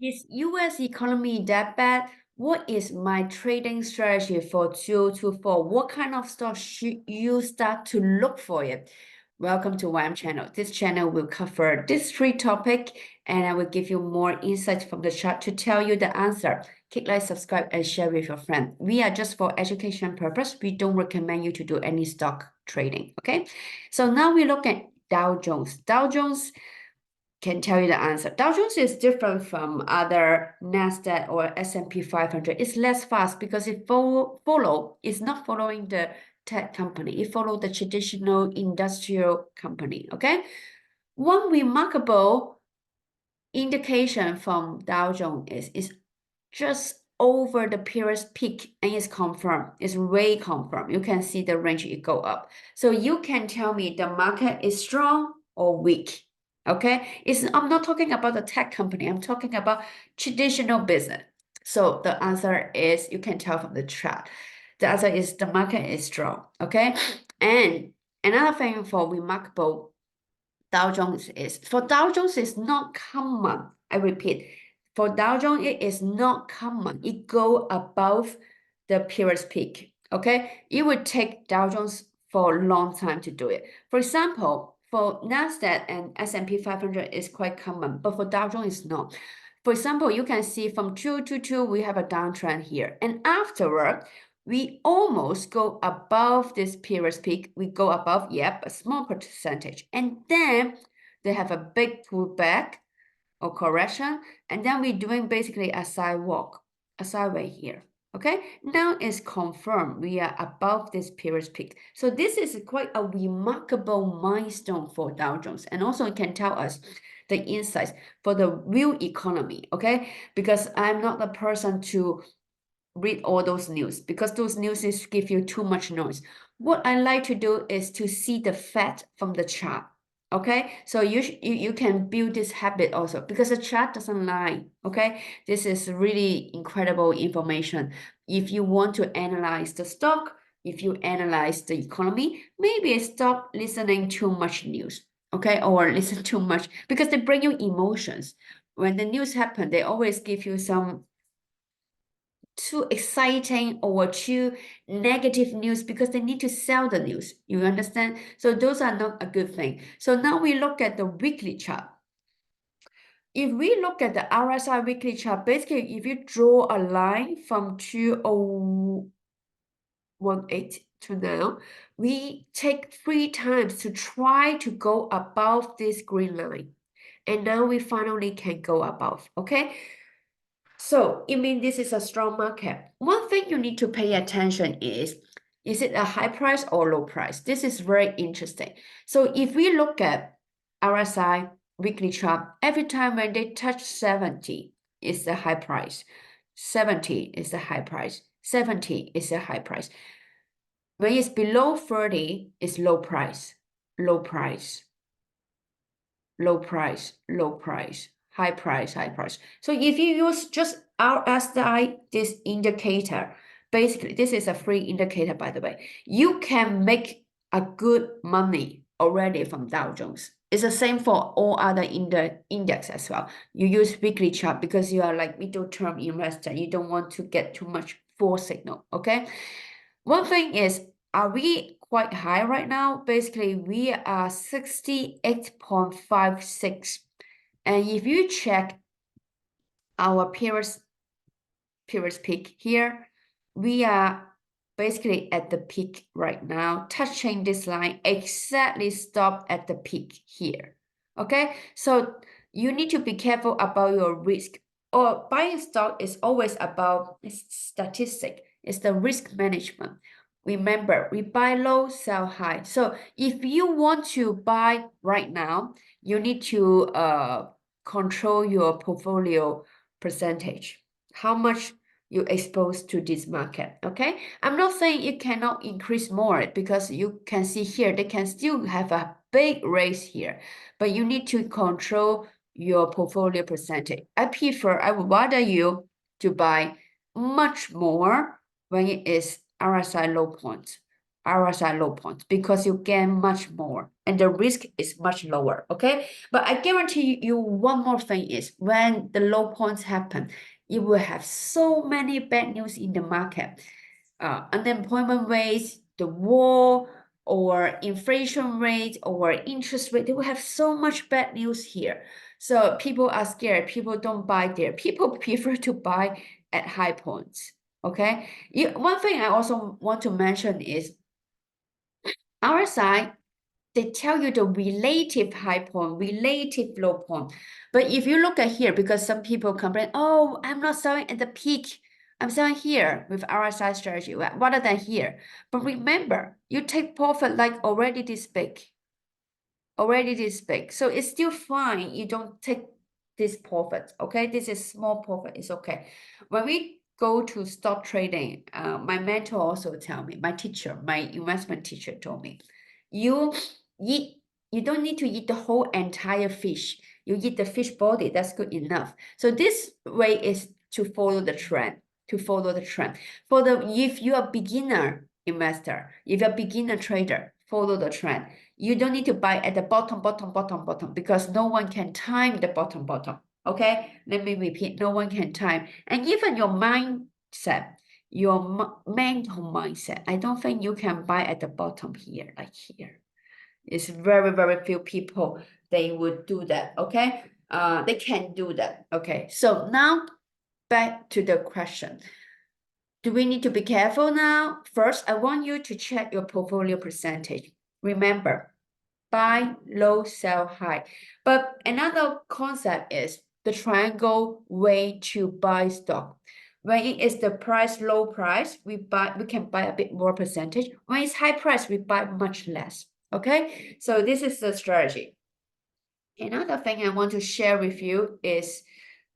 Is US economy that bad? What is my trading strategy for 2024? What kind of stock should you start to look for it? Welcome to ymchannel. This channel will cover these three topics and I will give you more insights from the chart to tell you the answer. Click like, subscribe, and share with your friend. We are just for education purpose. We don't recommend you to do any stock trading, okay? So now we look at Dow Jones. Dow Jones can tell you the answer. Dow Jones is different from other NASDAQ or S&P 500. It's less fast because it it's not following the tech company. It follows the traditional industrial company, okay? One remarkable indication from Dow Jones is just over the previous peak and it's confirmed. It's way confirmed. You can see the range it go up. So you can tell me the market is strong or weak. Okay, I'm not talking about the tech company. I'm talking about traditional business. So the answer is, you can tell from the chart. The answer is the market is strong. Okay, and another thing for remarkable Dow Jones is not common. I repeat, for Dow Jones it is not common. It go above the previous peak. Okay, it would take Dow Jones for a long time to do it. For example, for Nasdaq and S&P 500 is quite common, but for Dow Jones it's not. For example, you can see from 222 we have a downtrend here, and afterward we almost go above this previous peak. We go above, yep, a small percentage. And then they have a big pullback or correction. And then we're doing basically a sideway here. Okay, now it's confirmed we are above this previous peak. So this is quite a remarkable milestone for Dow Jones. And also it can tell us the insights for the real economy, okay? Because I'm not the person to read all those news because those news give you too much noise. What I like to do is to see the fact from the chart. Okay, so you can build this habit also because the chart doesn't lie. Okay, this is really incredible information. If you want to analyze the stock, if you analyze the economy, maybe stop listening too much news. Okay, or listen too much because they bring you emotions. When the news happen, they always give you some too exciting or too negative news because they need to sell the news. You understand? So those are not a good thing. So now we look at the weekly chart. If we look at the RSI weekly chart, basically if you draw a line from 2018 to now, we take 3 times to try to go above this green line. And now we finally can go above, okay? So it means this is a strong market. One thing you need to pay attention is it a high price or low price? This is very interesting. So if we look at RSI weekly chart, every time when they touch 70 is the high price. 70 is the high price. 70 is the high price. When it's below 30, it's low price, low price, low price, low price, high price, high price. So if you use just RSI, this indicator, basically, this is a free indicator, by the way, you can make a good money already from Dow Jones. It's the same for all other index as well. You use weekly chart because you are like middle term investor. You don't want to get too much false signal, okay? One thing is, are we quite high right now? Basically, we are 68.56. And if you check our previous peak here, we are basically at the peak right now, touching this line, exactly stop at the peak here. Okay, so you need to be careful about your risk. Or buying stock is always about statistic. It's the risk management. Remember, we buy low, sell high. So if you want to buy right now, you need to control your portfolio percentage. How much you exposed to this market, okay? I'm not saying it cannot increase more because you can see here, they can still have a big raise here, but you need to control your portfolio percentage. I would rather you to buy much more when it is RSI low point. RSI low points because you gain much more and the risk is much lower, okay? But I guarantee you one more thing is when the low points happen, you will have so many bad news in the market. Unemployment rates, the war, or inflation rate, or interest rate, they will have so much bad news here. So people are scared. People don't buy there. People prefer to buy at high points. Okay. One thing I also want to mention is our side, they tell you the relative high point, relative low point. But if you look at here, because some people complain, oh, I'm not selling at the peak. I'm selling here with RSI strategy rather than here. But remember, you take profit like already this big. Already this big. So it's still fine. You don't take this profit. Okay, this is small profit. It's okay. When we go to stock trading, my mentor also tell me, my teacher, my investment teacher told me, you eat, you don't need to eat the whole entire fish. You eat the fish body, that's good enough. So this way is to follow the trend, to follow the trend. If you're a beginner investor, if you're a beginner trader, follow the trend. You don't need to buy at the bottom, because no one can time the bottom. Okay, let me repeat, no one can time. And even your mindset, your mental mindset, I don't think you can buy at the bottom here, like here. It's very few people, they would do that, okay? They can do that, okay? So now, back to the question. Do we need to be careful now? First, I want you to check your portfolio percentage. Remember, buy low, sell high. But another concept is the triangle way to buy stock. When it is the price low price, we can buy a bit more percentage. When it's high price, we buy much less. Okay, so this is the strategy. Another thing I want to share with you is,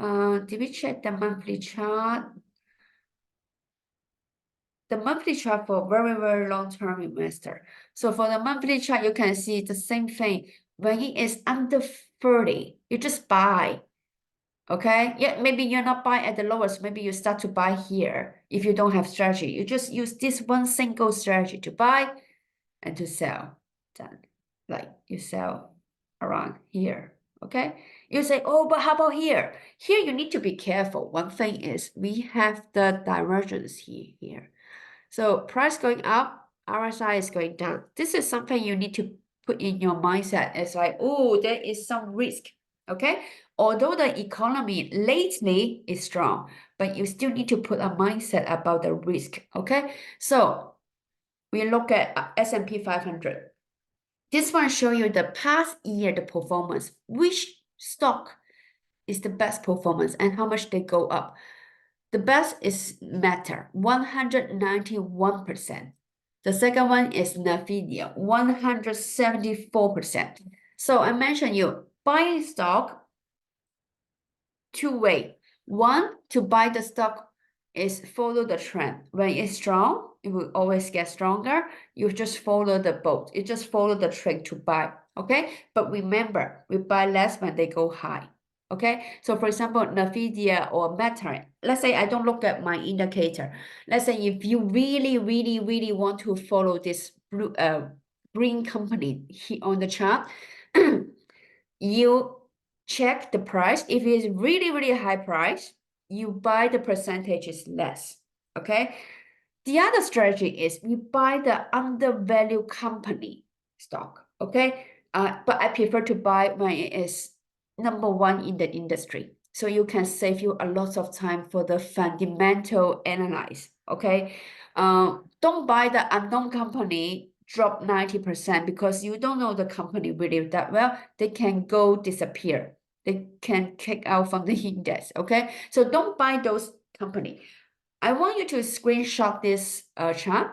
did we check the monthly chart? The monthly chart for very long-term investor. So for the monthly chart, you can see the same thing. When it is under 30, you just buy. Okay, yeah, maybe you're not buying at the lowest. Maybe you start to buy here. If you don't have strategy, you just use this one single strategy to buy and to sell. Done. Like you sell around here. Okay, you say, oh, but how about here? Here you need to be careful. One thing is we have the divergence here. So price going up, RSI is going down. This is something you need to put in your mindset. It's like, oh, there is some risk. Okay. Although the economy lately is strong, but you still need to put a mindset about the risk. Okay. So we look at S&P 500. This one show you the past year, the performance, which stock is the best performance and how much they go up. The best is Meta, 191%. The second one is Nvidia, 174%. So I mentioned you buying stock two way. One, to buy the stock is follow the trend. When it's strong, it will always get stronger. You just follow the boat. You just follow the trend to buy. Okay. But remember, we buy less when they go high. Okay. So for example, Nvidia or Meta, let's say I don't look at my indicator. Let's say if you really want to follow this green company here on the chart, you check the price. If it is really high price, you buy the percentages less. Okay. The other strategy is we buy the undervalued company stock. Okay. But I prefer to buy when it is number one in the industry. So you can save you a lot of time for the fundamental analyze. Okay. Don't buy the unknown company drop 90% because you don't know the company really that well. They can go disappear. They can kick out from the index. Okay. So don't buy those company. I want you to screenshot this chart.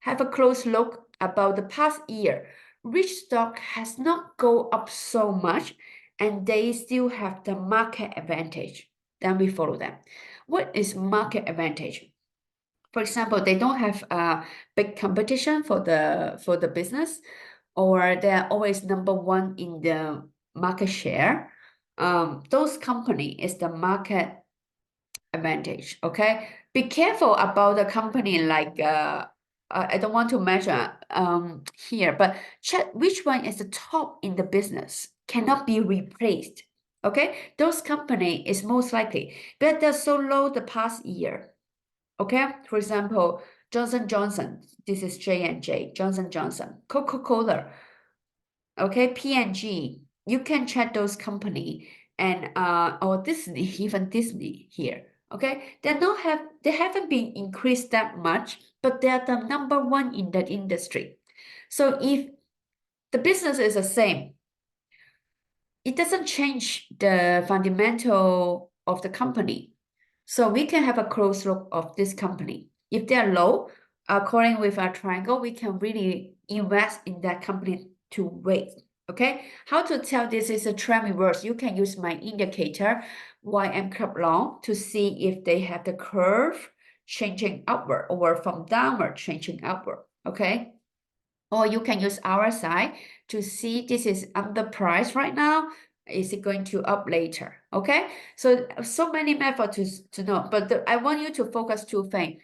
Have a close look about the past year. Which stock has not go up so much and they still have the market advantage. Then we follow them. What is market advantage? For example, they don't have a big competition for the business, or they're always number one in the market share. Those company is the market advantage. Okay, be careful about the company like I don't want to measure here, but check which one is the top in the business, cannot be replaced. Okay, those company is most likely, but they're so low the past year. Okay, for example, Johnson Johnson, this is J&J, Johnson Johnson, Coca-Cola, okay, P&G, you can check those company, and or Disney, even Disney here. Okay, they haven't been increased that much, but they are the number one in that industry. So if the business is the same, it doesn't change the fundamental of the company. So we can have a close look of this company. If they are low, according with our triangle, we can really invest in that company to wait. Okay, how to tell this is a trend reverse? You can use my indicator YM curve long to see if they have the curve changing upward or from downward changing upward. Okay, or you can use RSI to see this is underpriced right now. Is it going to up later? Okay, so many methods to know, but I want you to focus two things: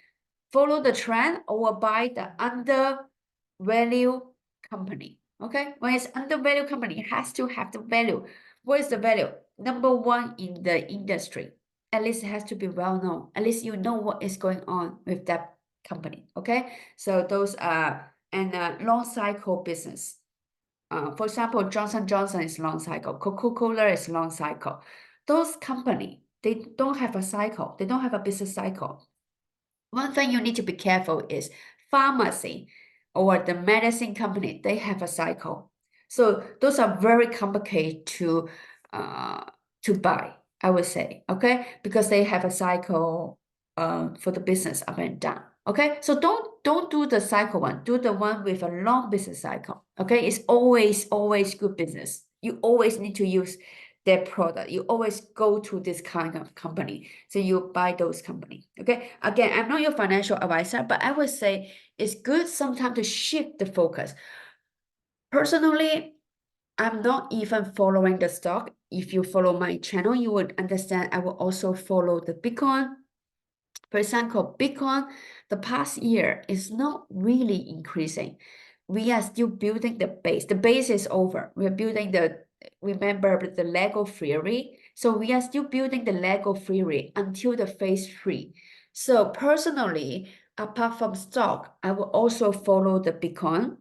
follow the trend or buy the undervalued company. Okay, when it's undervalued company, it has to have the value. What is the value? Number one in the industry. At least it has to be well known. At least you know what is going on with that company. Okay, so those are long cycle business. For example, Johnson Johnson is long cycle, Coca-Cola is long cycle. Those company, they don't have a cycle. They don't have a business cycle. One thing you need to be careful is pharmacy or the medicine company, they have a cycle. So those are very complicated to buy, I would say, okay? Because they have a cycle for the business up and down. Okay, so don't do the cycle one, do the one with a long business cycle. Okay, it's always good business. You always need to use their product. You always go to this kind of company. So you buy those company. Okay. Again, I'm not your financial advisor, but I would say it's good sometimes to shift the focus. Personally, I'm not even following the stock. If you follow my channel, you would understand I will also follow the Bitcoin. For example, Bitcoin, the past year is not really increasing. We are still building the base. The base is over. We're building remember the Lego theory. So we are still building the Lego theory until the phase 3. So personally, apart from stock, I will also follow the Bitcoin,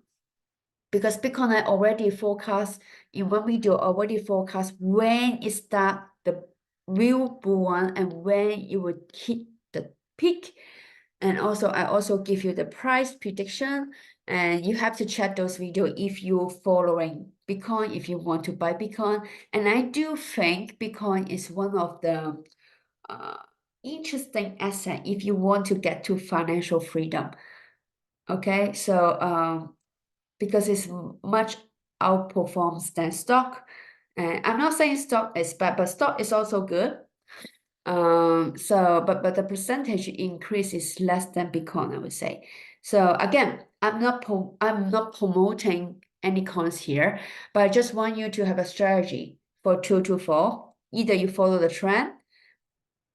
because Bitcoin I already forecast in one video, already forecast when it start the real bull run and when it would hit the peak. And also I also give you the price prediction, and you have to check those videos if you're following Bitcoin, if you want to buy Bitcoin. And I do think Bitcoin is one of the interesting asset if you want to get to financial freedom. Okay, so because it's much outperforms than stock. And I'm not saying stock is bad, but stock is also good. But the percentage increase is less than Bitcoin, I would say. So again, I'm not promoting any coins here, but I just want you to have a strategy for 224. Either you follow the trend,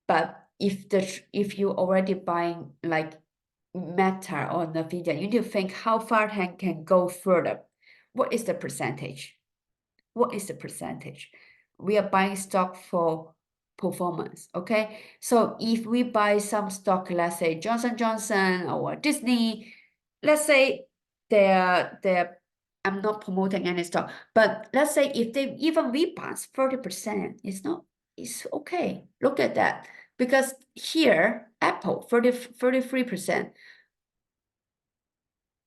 but if you already buying like Meta or Nvidia, you need to think how far can go further. What is the percentage? What is the percentage? We are buying stock for performance, okay? So if we buy some stock, let's say Johnson Johnson or Disney, let's say I'm not promoting any stock, but let's say if they even rebounds 30%, it's okay. Look at that. Because here, Apple, 33%,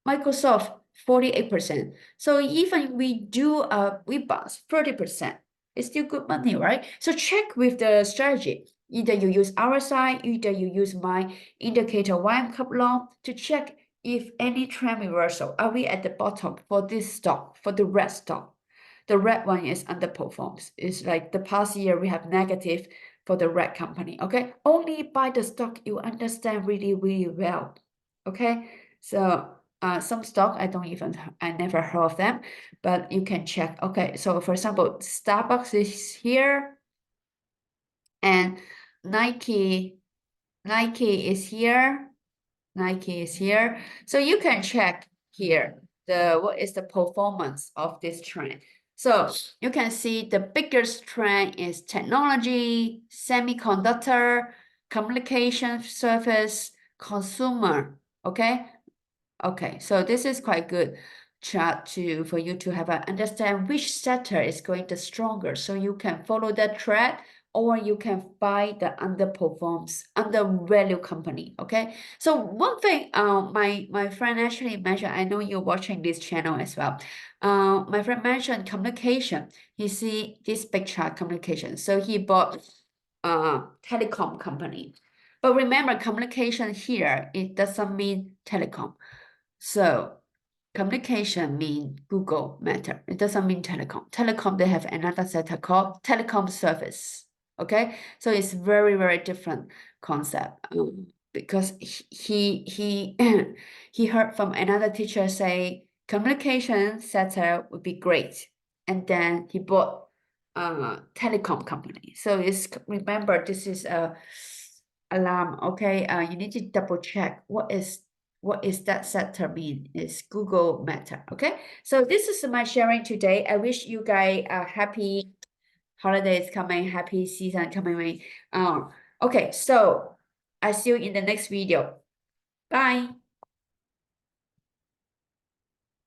Microsoft 48%. So even we do a rebound 30%, it's still good money, right? So check with the strategy. Either you use RSI, either you use my indicator YM cup long to check if any trend reversal. Are we at the bottom for this stock, for the red stock? The red one is underperforms. It's like the past year we have negative for the red company. Okay, only buy the stock you understand really, really well. Okay, so some stock I never heard of them, but you can check. Okay, so for example, Starbucks is here, and Nike is here, Nike is here. So you can check here what is the performance of this trend. So you can see the biggest trend is technology, semiconductor, communication service, consumer. Okay. Okay, so this is quite good chart for you to have a understand which sector is going the stronger, so you can follow that trend or you can buy the underperforms undervalue company. Okay, so one thing my friend actually mentioned, I know you're watching this channel as well. My friend mentioned communication. He see this big chart communication, so he bought telecom company. But remember, communication here, it doesn't mean telecom. So communication mean Google Matter. It doesn't mean telecom. Telecom, they have another sector called telecom service. Okay, so it's very, very different concept. Because he he heard from another teacher say communication sector would be great, and then he bought telecom company. So it's remember this is a alarm. Okay, you need to double check what is that sector mean is Google Meta. Okay, so this is my sharing today. I wish you guys a happy holidays coming, happy season coming. Okay, so I see you in the next video. Bye.